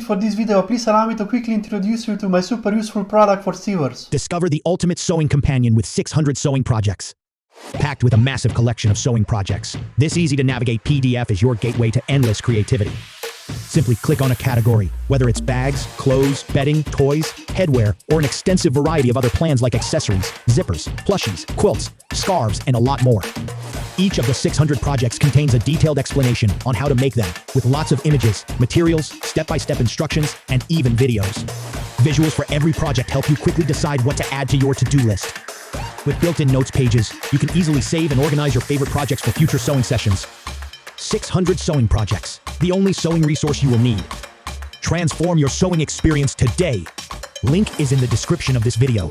it for this video. Please allow me to quickly introduce you to my super useful product for sewers. Discover the ultimate sewing companion with 600 sewing projects. Packed with a massive collection of sewing projects, this easy-to-navigate PDF is your gateway to endless creativity. Simply click on a category, whether it's bags, clothes, bedding, toys, headwear, or an extensive variety of other plans like accessories, zippers, plushies, quilts, scarves, and a lot more. Each of the 600 projects contains a detailed explanation on how to make them, with lots of images, materials, step-by-step instructions, and even videos. Visuals for every project help you quickly decide what to add to your to-do list. With built-in notes pages, you can easily save and organize your favorite projects for future sewing sessions. 600 sewing projects, the only sewing resource you will need. Transform your sewing experience today. Link is in the description of this video.